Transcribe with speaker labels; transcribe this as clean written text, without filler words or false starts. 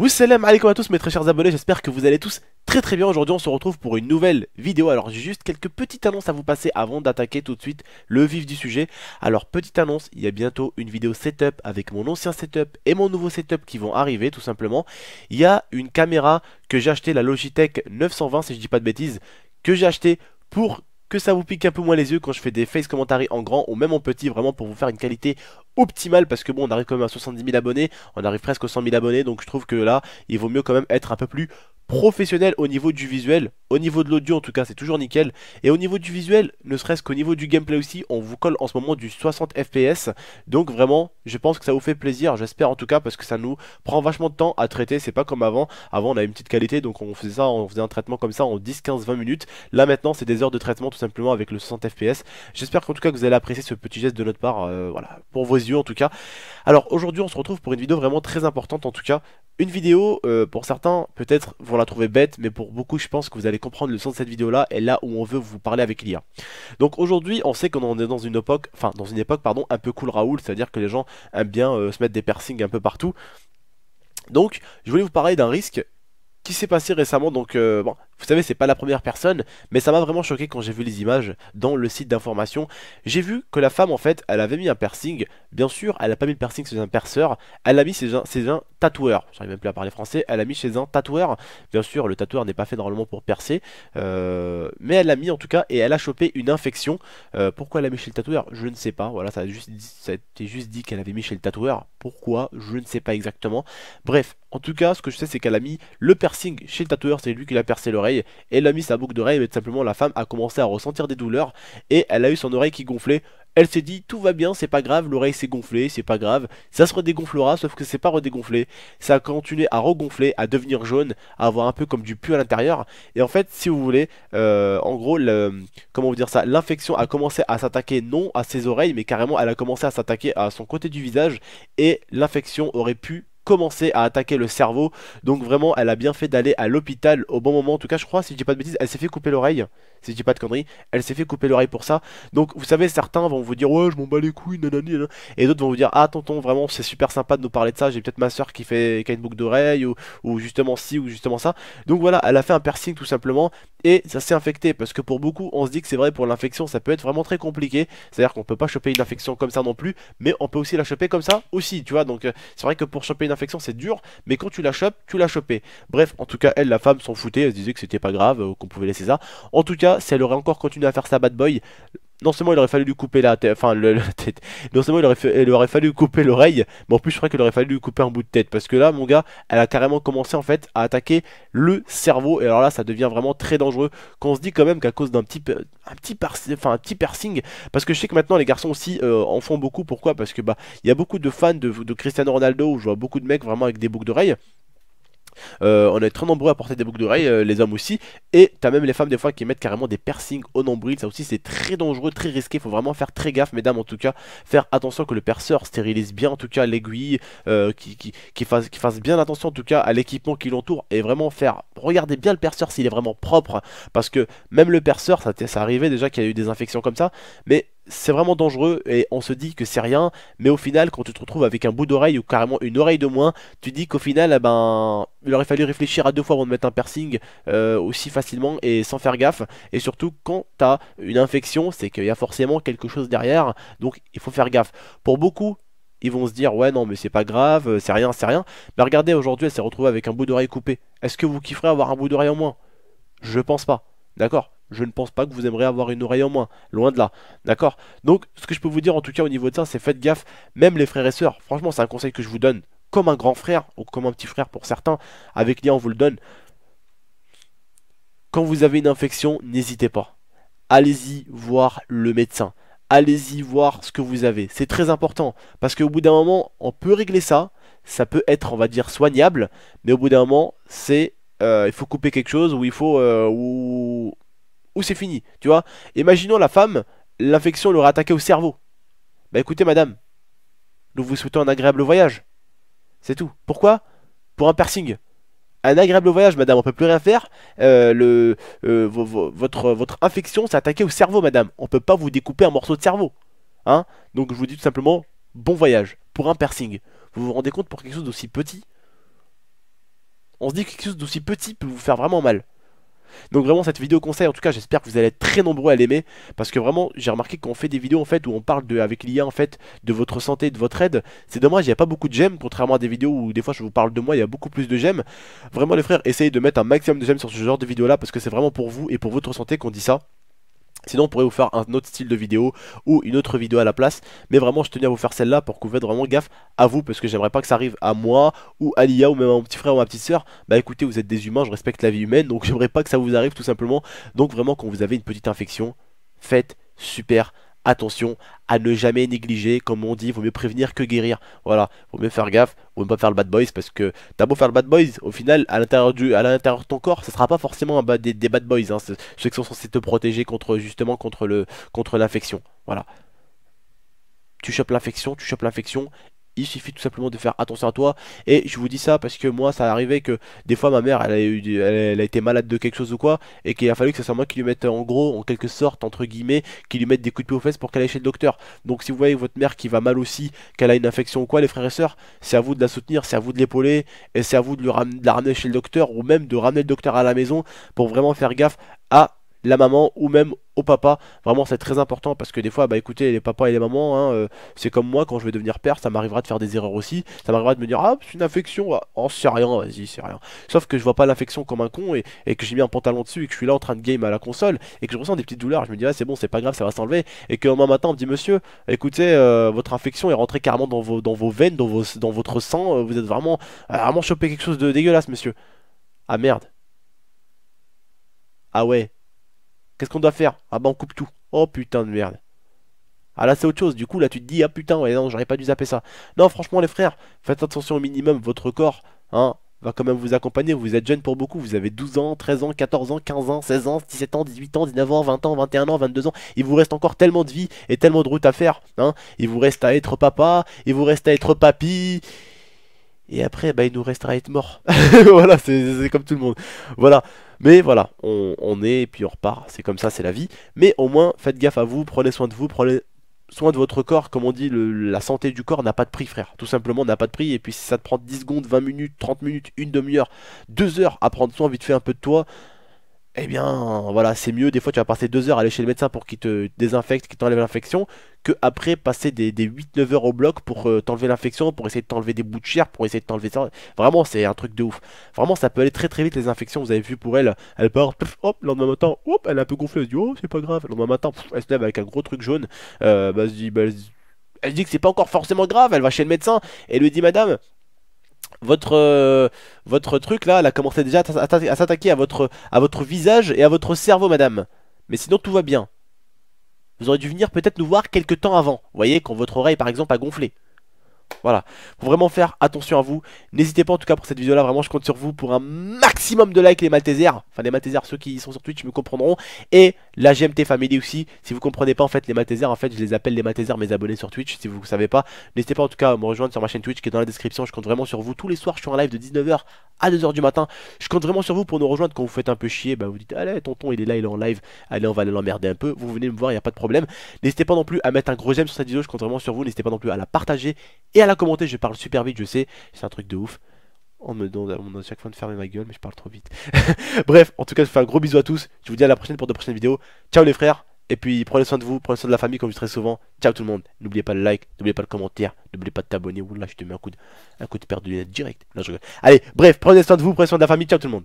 Speaker 1: Salam alaikum à tous mes très chers abonnés, j'espère que vous allez tous très bien. Aujourd'hui on se retrouve pour une nouvelle vidéo. Alors j'ai juste quelques petites annonces à vous passer avant d'attaquer tout de suite le vif du sujet. Alors petite annonce, il y a bientôt une vidéo setup avec mon ancien setup et mon nouveau setup qui vont arriver tout simplement. Il y a une caméra que j'ai acheté, la Logitech 920 si je dis pas de bêtises, que j'ai acheté pour que ça vous pique un peu moins les yeux quand je fais des face commentary en grand ou même en petit, vraiment pour vous faire une qualité optimale, parce que bon, on arrive quand même à 70 000 abonnés, on arrive presque aux 100 000 abonnés, donc je trouve que là il vaut mieux quand même être un peu plus professionnel au niveau du visuel. Au niveau de l'audio en tout cas c'est toujours nickel, et au niveau du visuel, ne serait-ce qu'au niveau du gameplay aussi, on vous colle en ce moment du 60 fps, donc vraiment je pense que ça vous fait plaisir, j'espère en tout cas, parce que ça nous prend vachement de temps à traiter. C'est pas comme avant on avait une petite qualité, donc on faisait ça, on faisait un traitement comme ça en 10, 15, 20 minutes, là maintenant c'est des heures de traitement tout simplement avec le 60 fps. J'espère qu'en tout cas que vous allez apprécier ce petit geste de notre part, voilà, pour vos yeux en tout cas. Alors aujourd'hui on se retrouve pour une vidéo vraiment très importante, en tout cas une vidéo, pour certains peut-être vont la trouver bête, mais pour beaucoup je pense que vous allez comprendre le sens de cette vidéo là, et là où on veut vous parler avec l'IA. Donc aujourd'hui on sait qu'on est dans une époque, pardon, un peu cool Raoul, c'est à dire que les gens aiment bien se mettre des piercings un peu partout. Donc je voulais vous parler d'un risque qui s'est passé récemment. Donc bon, vous savez, c'est pas la première personne, mais ça m'a vraiment choqué quand j'ai vu les images dans le site d'information. J'ai vu que la femme en fait, elle avait mis un piercing. Bien sûr, elle a pas mis le piercing chez un perceur, elle l'a mis chez un tatoueur. J'arrive même plus à parler français. Elle l'a mis chez un tatoueur. Bien sûr, le tatoueur n'est pas fait normalement pour percer, mais elle l'a mis en tout cas, et elle a chopé une infection. Pourquoi elle l'a mis chez le tatoueur, je ne sais pas. Voilà, ça a été juste dit qu'elle avait mis chez le tatoueur. Pourquoi, je ne sais pas exactement. Bref, en tout cas, ce que je sais, c'est qu'elle a mis le piercing chez le tatoueur, c'est lui qui l'a percé l'oreille, et elle a mis sa boucle d'oreille, mais tout simplement la femme a commencé à ressentir des douleurs, et elle a eu son oreille qui gonflait. Elle s'est dit tout va bien, c'est pas grave, l'oreille s'est gonflée, c'est pas grave, ça se redégonflera, sauf que c'est pas redégonflé, ça a continué à regonfler, à devenir jaune, à avoir un peu comme du pu à l'intérieur. Et en fait, si vous voulez, en gros, comment vous dire ça, l'infection a commencé à s'attaquer non à ses oreilles, mais carrément elle a commencé à s'attaquer à son côté du visage, et l'infection aurait pu commencer à attaquer le cerveau. Donc vraiment elle a bien fait d'aller à l'hôpital au bon moment. En tout cas je crois, si je dis pas de bêtises, elle s'est fait couper l'oreille, si je dis pas de conneries, elle s'est fait couper l'oreille pour ça. Donc vous savez, certains vont vous dire ouais je m'en bats les couilles nanani, nanana. Et d'autres vont vous dire ah tonton vraiment c'est super sympa de nous parler de ça, j'ai peut-être ma soeur qui a une boucle d'oreille, ou justement ci ou justement ça. Donc voilà, elle a fait un piercing tout simplement, et ça s'est infecté, parce que pour beaucoup on se dit que c'est vrai, pour l'infection ça peut être vraiment très compliqué, c'est à dire qu'on peut pas choper une infection comme ça non plus, mais on peut aussi la choper comme ça aussi, tu vois. Donc c'est vrai que pour choper une infection c'est dur, mais quand tu la chopes, tu l'as chopé. Bref, en tout cas elle, la femme, s'en foutait, elle se disait que c'était pas grave, qu'on pouvait laisser ça. En tout cas, si elle aurait encore continué à faire sa bad boy, non seulement il aurait fallu lui couper la tête, non seulement il aurait fallu couper l'oreille, mais en plus je crois qu'il aurait fallu lui couper un bout de tête, parce que là mon gars, elle a carrément commencé en fait à attaquer le cerveau, et alors là ça devient vraiment très dangereux, quand on se dit quand même qu'à cause d'un petit piercing, parce que je sais que maintenant les garçons aussi en font beaucoup. Pourquoi? Parce que bah il y a beaucoup de fans de Cristiano Ronaldo, où je vois beaucoup de mecs vraiment avec des boucles d'oreilles. On est très nombreux à porter des boucles d'oreilles, les hommes aussi, et t'as même les femmes des fois qui mettent carrément des piercings au nombril. Ça aussi c'est très dangereux, très risqué, faut vraiment faire très gaffe mesdames, en tout cas faire attention que le perceur stérilise bien en tout cas l'aiguille, qui fasse bien attention en tout cas à l'équipement qui l'entoure, et vraiment regarder bien le perceur s'il est vraiment propre, parce que même le perceur, ça arrivait déjà qu'il y a eu des infections comme ça, mais c'est vraiment dangereux, et on se dit que c'est rien, mais au final quand tu te retrouves avec un bout d'oreille ou carrément une oreille de moins, tu dis qu'au final eh ben, il aurait fallu réfléchir à deux fois avant de mettre un piercing aussi facilement et sans faire gaffe. Et surtout quand tu as une infection, c'est qu'il y a forcément quelque chose derrière, donc il faut faire gaffe. Pour beaucoup, ils vont se dire ouais non mais c'est pas grave, c'est rien, c'est rien. Mais regardez, aujourd'hui elle s'est retrouvée avec un bout d'oreille coupé. Est-ce que vous kifferez avoir un bout d'oreille en moins? Je pense pas. D'accord? Je ne pense pas que vous aimeriez avoir une oreille en moins, loin de là, d'accord? Donc ce que je peux vous dire en tout cas au niveau de ça, c'est faites gaffe, même les frères et sœurs. Franchement c'est un conseil que je vous donne, comme un grand frère, ou comme un petit frère pour certains, avec l'IA on vous le donne. Quand vous avez une infection, n'hésitez pas, allez-y voir le médecin, allez-y voir ce que vous avez, c'est très important, parce qu'au bout d'un moment, on peut régler ça, ça peut être, on va dire, soignable, mais au bout d'un moment, il faut couper quelque chose, ou il faut, ou c'est fini, tu vois. Imaginons la femme, l'infection l'aurait attaqué au cerveau. Bah écoutez madame, nous vous souhaitons un agréable voyage. C'est tout. Pourquoi? pour un piercing. Un agréable voyage, madame, on peut plus rien faire. Votre infection s'est attaquée au cerveau, madame. On peut pas vous découper un morceau de cerveau. Hein? Donc je vous dis tout simplement, bon voyage, pour un piercing. Vous vous rendez compte pour quelque chose d'aussi petit? On se dit que quelque chose d'aussi petit peut vous faire vraiment mal. Donc vraiment cette vidéo conseil, en tout cas j'espère que vous allez être très nombreux à l'aimer, parce que vraiment j'ai remarqué qu'on fait des vidéos en fait où on parle avec l'IA en fait de votre santé, de votre aide. C'est dommage, il n'y a pas beaucoup de j'aime, contrairement à des vidéos où des fois je vous parle de moi, il y a beaucoup plus de j'aime. Vraiment les frères, essayez de mettre un maximum de j'aime sur ce genre de vidéo là, parce que c'est vraiment pour vous et pour votre santé qu'on dit ça. Sinon on pourrait vous faire un autre style de vidéo ou une autre vidéo à la place. Mais vraiment je tenais à vous faire celle-là pour que vous faites vraiment gaffe à vous. Parce que j'aimerais pas que ça arrive à moi ou à l'IA ou même à mon petit frère ou à ma petite soeur. Bah écoutez, vous êtes des humains, je respecte la vie humaine. Donc j'aimerais pas que ça vous arrive tout simplement. Donc vraiment quand vous avez une petite infection, faites super attention à ne jamais négliger. Comme on dit, vaut mieux prévenir que guérir. Voilà, vaut mieux faire gaffe, vaut mieux pas faire le bad boys. Parce que t'as beau faire le bad boys, au final à l'intérieur de ton corps, ça sera pas forcément des bad boys, hein. Ceux qui sont censés te protéger contre justement contre l'infection. Voilà. Tu chopes l'infection, il suffit tout simplement de faire attention à toi. Et je vous dis ça parce que moi ça arrivait que des fois ma mère elle a été malade de quelque chose ou quoi, et qu'il a fallu que ce soit moi qui lui mette en gros, en quelque sorte entre guillemets, qui lui mette des coups de pied aux fesses pour qu'elle aille chez le docteur. Donc si vous voyez votre mère qui va mal aussi, qu'elle a une infection ou quoi, les frères et sœurs, c'est à vous de la soutenir, c'est à vous de l'épauler, et c'est à vous de la ramener chez le docteur, ou même de ramener le docteur à la maison pour vraiment faire gaffe à la maman ou même au papa. Vraiment c'est très important, parce que des fois bah écoutez, les papas et les mamans hein, c'est comme moi, quand je vais devenir père ça m'arrivera de faire des erreurs aussi, ça m'arrivera de me dire ah c'est une infection, ah, oh c'est rien, vas-y c'est rien. Sauf que je vois pas l'infection comme un con, et que j'ai mis un pantalon dessus et que je suis là en train de game à la console et que je ressens des petites douleurs, je me dis ah c'est bon, c'est pas grave, ça va s'enlever. Et que demain matin on me dit monsieur écoutez votre infection est rentrée carrément dans vos veines, dans votre sang, vous êtes vraiment chopé quelque chose de dégueulasse monsieur. Ah merde. Ah ouais. Qu'est-ce qu'on doit faire? Ah bah on coupe tout. Oh putain de merde. Ah là c'est autre chose, du coup là tu te dis ah putain ouais non j'aurais pas dû zapper ça. Non franchement les frères, faites attention au minimum, votre corps hein, va quand même vous accompagner, vous êtes jeune pour beaucoup, vous avez 12 ans, 13 ans, 14 ans, 15 ans, 16 ans, 17 ans, 18 ans, 19 ans, 20 ans, 21 ans, 22 ans, il vous reste encore tellement de vie et tellement de route à faire, hein. Il vous reste à être papa, il vous reste à être papy, et après, bah, il nous restera à être mort. Voilà, c'est comme tout le monde. Voilà. Mais voilà, on est et puis on repart. C'est comme ça, c'est la vie. Mais au moins, faites gaffe à vous, prenez soin de vous, prenez soin de votre corps. Comme on dit, la santé du corps n'a pas de prix, frère. Tout simplement, n'a pas de prix. Et puis si ça te prend 10 secondes, 20 minutes, 30 minutes, une demi-heure, 2 heures à prendre soin vite fait un peu de toi, eh bien, voilà, c'est mieux. Des fois, tu vas passer 2 heures à aller chez le médecin pour qu'il te désinfecte, qu'il t'enlève l'infection, que après passer des 8-9 heures au bloc pour t'enlever l'infection, pour essayer de t'enlever des bouts de chair, pour essayer de t'enlever ça. Vraiment, c'est un truc de ouf. Vraiment, ça peut aller très très vite les infections. Vous avez vu pour elle, elle part, pff, hop, le lendemain matin, hop, elle est un peu gonflée. Elle se dit, oh, c'est pas grave. Le lendemain matin, pff, elle se lève avec un gros truc jaune. Bah, elle se dit que c'est pas encore forcément grave. Elle va chez le médecin et lui dit, madame. Votre truc là, elle a commencé déjà à s'attaquer à votre visage et à votre cerveau, madame. Mais sinon, tout va bien. Vous auriez dû venir peut-être nous voir quelques temps avant. Vous voyez, quand votre oreille, par exemple, a gonflé. Voilà, faut vraiment faire attention à vous. N'hésitez pas en tout cas pour cette vidéo là, vraiment je compte sur vous pour un maximum de likes les Maltesers. Enfin les Maltesers, ceux qui sont sur Twitch me comprendront. Et la GMT Family aussi, si vous comprenez pas en fait les Maltesers, en fait je les appelle les Maltesers mes abonnés sur Twitch. Si vous ne savez pas, n'hésitez pas en tout cas à me rejoindre sur ma chaîne Twitch qui est dans la description. Je compte vraiment sur vous, tous les soirs je suis en live de 19 h à 2 h du matin. Je compte vraiment sur vous pour nous rejoindre quand vous faites un peu chier. Bah vous dites allez tonton il est là, il est en live, allez on va aller l'emmerder un peu. Vous venez me voir, il n'y a pas de problème. N'hésitez pas non plus à mettre un gros j'aime sur cette vidéo, je compte vraiment sur vous. N'hésitez pas non plus à la partager et à la commenter. Je parle super vite, je sais, c'est un truc de ouf. On me demande à chaque fois de fermer ma gueule, mais je parle trop vite. Bref, en tout cas, je vous fais un gros bisou à tous. Je vous dis à la prochaine pour de prochaines vidéos. Ciao les frères. Et puis prenez soin de vous, prenez soin de la famille comme je dis très souvent. Ciao tout le monde. N'oubliez pas le like, n'oubliez pas le commentaire, n'oubliez pas de t'abonner. Oula, je te mets un coup de paire de lunettes direct. Là, je rigole. Allez, bref, prenez soin de vous, prenez soin de la famille. Ciao tout le monde.